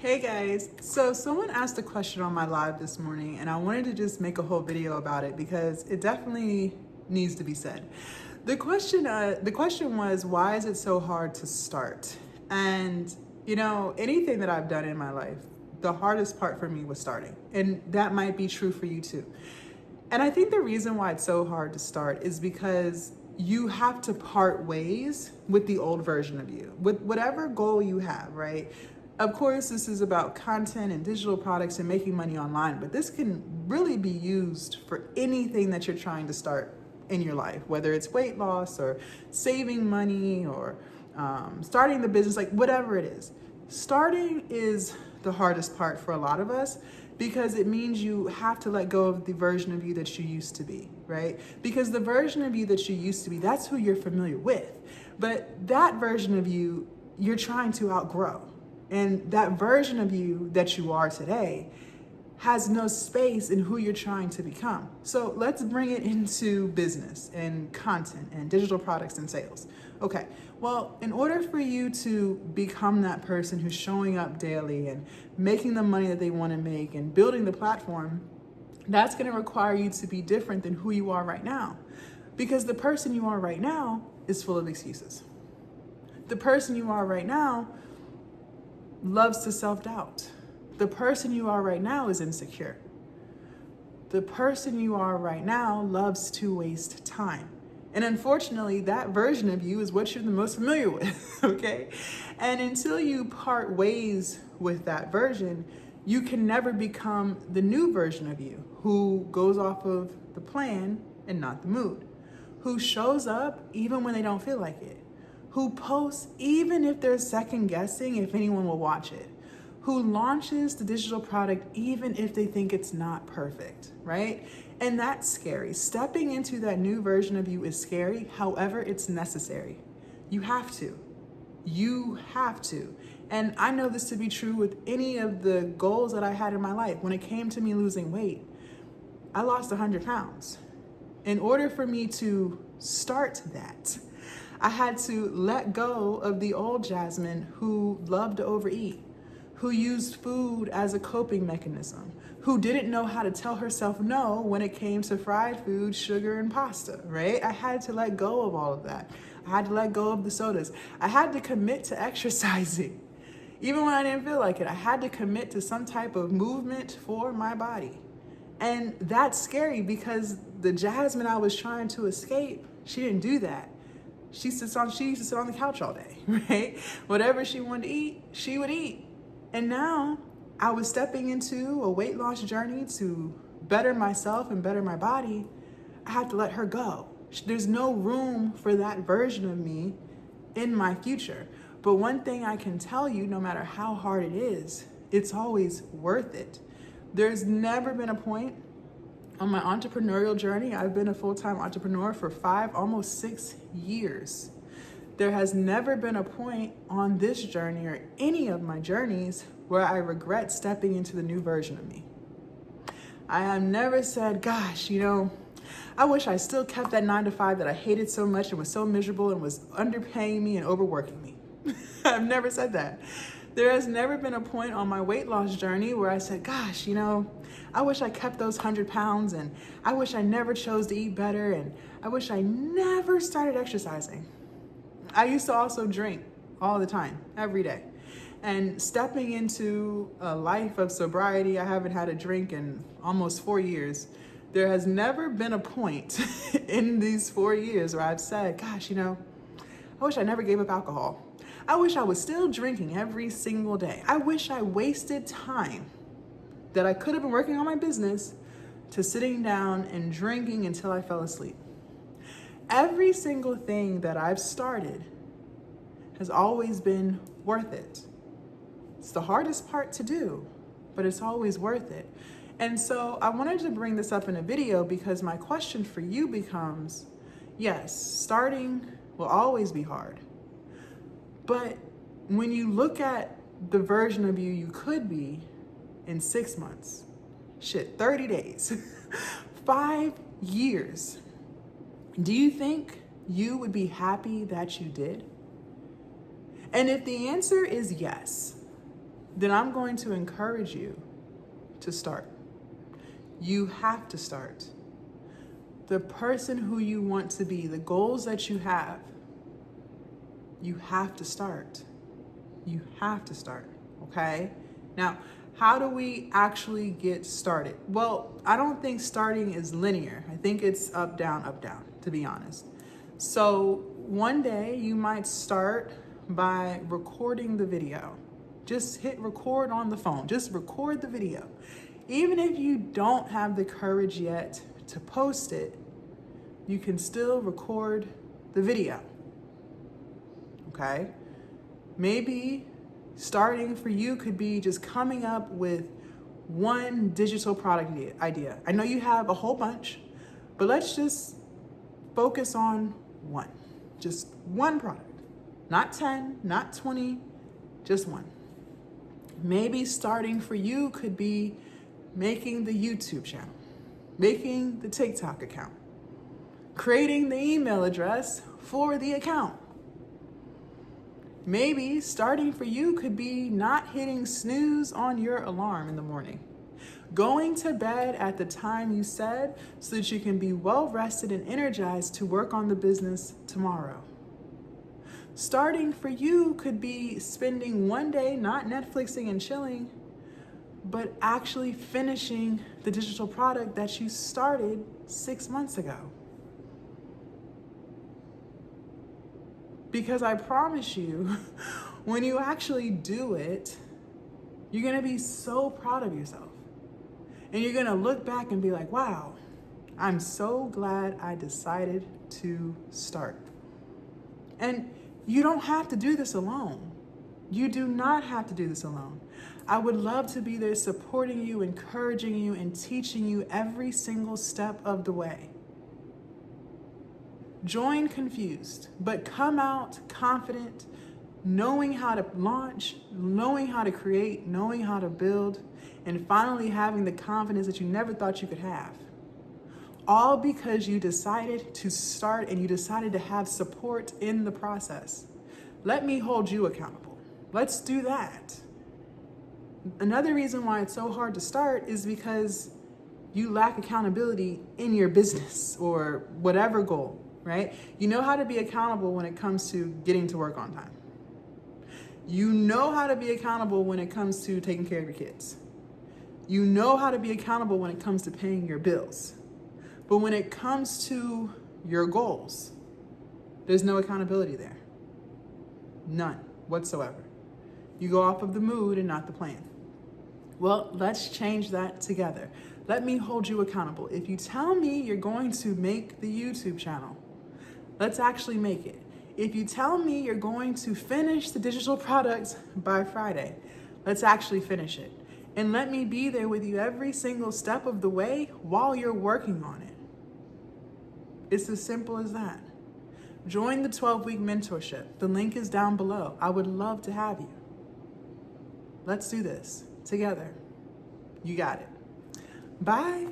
Hey guys, so someone asked a question on my live this morning and I wanted to just make a whole video about it because it definitely needs to be said. The question was, why is it so hard to start? And anything that I've done in my life, the hardest part for me was starting. And that might be true for you too. And I think the reason why it's so hard to start is because you have to part ways with the old version of you, with whatever goal you have, right? Of course, this is about content and digital products and making money online, but this can really be used for anything that you're trying to start in your life, whether it's weight loss or saving money or starting the business, like whatever it is. Starting is the hardest part for a lot of us because it means you have to let go of the version of you that you used to be, right? Because the version of you that you used to be, that's who you're familiar with. But that version of you, you're trying to outgrow. And that version of you that you are today has no space in who you're trying to become. So let's bring it into business and content and digital products and sales. Okay, well, in order for you to become that person who's showing up daily and making the money that they want to make and building the platform, that's going to require you to be different than who you are right now. Because the person you are right now is full of excuses. The person you are right now loves to self-doubt. The person you are right now is insecure. The person you are right now loves to waste time. And unfortunately, that version of you is what you're the most familiar with, okay? And until you part ways with that version, you can never become the new version of you who goes off of the plan and not the mood, who shows up even when they don't feel like it, who posts even if they're second guessing if anyone will watch it, who launches the digital product even if they think it's not perfect, right? And that's scary. Stepping into that new version of you is scary. However, it's necessary. You have to. You have to. And I know this to be true with any of the goals that I had in my life. When it came to me losing weight, I lost 100 pounds. In order for me to start that, I had to let go of the old Jasmine who loved to overeat, who used food as a coping mechanism, who didn't know how to tell herself no when it came to fried food, sugar, and pasta, right? I had to let go of all of that. I had to let go of the sodas. I had to commit to exercising. Even when I didn't feel like it, I had to commit to some type of movement for my body. And that's scary because the Jasmine I was trying to escape, she didn't do that. She used to sit on the couch all day, right? Whatever she wanted to eat, she would eat. And now I was stepping into a weight loss journey to better myself and better my body. I had to let her go. There's no room for that version of me in my future. But one thing I can tell you, no matter how hard it is, it's always worth it. There's never been a point on my entrepreneurial journey. I've been a full-time entrepreneur for 5, almost 6 years. There has never been a point on this journey or any of my journeys where I regret stepping into the new version of me. I have never said, gosh, I wish I still kept that 9-to-5 that I hated so much and was so miserable and was underpaying me and overworking me. I've never said that. There has never been a point on my weight loss journey where I said, gosh, I wish I kept those 100 pounds and I wish I never chose to eat better and I wish I never started exercising. I used to also drink all the time, every day. And stepping into a life of sobriety, I haven't had a drink in almost 4 years. There has never been a point in these 4 years where I've said, gosh, I wish I never gave up alcohol. I wish I was still drinking every single day. I wish I wasted time that I could have been working on my business to sitting down and drinking until I fell asleep. Every single thing that I've started has always been worth it. It's the hardest part to do, but it's always worth it. And so I wanted to bring this up in a video because my question for you becomes, yes, starting will always be hard. But when you look at the version of you could be in 6 months, 30 days, 5 years, do you think you would be happy that you did? And if the answer is yes, then I'm going to encourage you to start. You have to start. The person who you want to be, the goals that you have to start. You have to start, okay? Now, how do we actually get started? Well, I don't think starting is linear. I think it's up, down, to be honest. So one day you might start by recording the video. Just hit record on the phone. Just record the video. Even if you don't have the courage yet to post it, you can still record the video. Okay? Maybe starting for you could be just coming up with one digital product idea. I know you have a whole bunch, but let's just focus on one. Just one product. Not 10, not 20, just one. Maybe starting for you could be making the YouTube channel, making the TikTok account, creating the email address for the account. Maybe starting for you could be not hitting snooze on your alarm in the morning, going to bed at the time you said so that you can be well rested and energized to work on the business tomorrow. Starting for you could be spending one day not Netflixing and chilling, but actually finishing the digital product that you started 6 months ago. Because I promise you, when you actually do it, you're gonna be so proud of yourself. And you're gonna look back and be like, wow, I'm so glad I decided to start. And you don't have to do this alone. You do not have to do this alone. I would love to be there supporting you, encouraging you, and teaching you every single step of the way. Join confused, but come out confident, knowing how to launch, knowing how to create, knowing how to build, and finally having the confidence that you never thought you could have. All because you decided to start and you decided to have support in the process. Let me hold you accountable. Let's do that. Another reason why it's so hard to start is because you lack accountability in your business or whatever goal, right? You know how to be accountable when it comes to getting to work on time. You know how to be accountable when it comes to taking care of your kids. You know how to be accountable when it comes to paying your bills. But when it comes to your goals, there's no accountability there. None whatsoever. You go off of the mood and not the plan. Well, let's change that together. Let me hold you accountable. If you tell me you're going to make the YouTube channel, let's actually make it. If you tell me you're going to finish the digital products by Friday, let's actually finish it. And let me be there with you every single step of the way while you're working on it. It's as simple as that. Join the 12-week mentorship. The link is down below. I would love to have you. Let's do this together. You got it. Bye.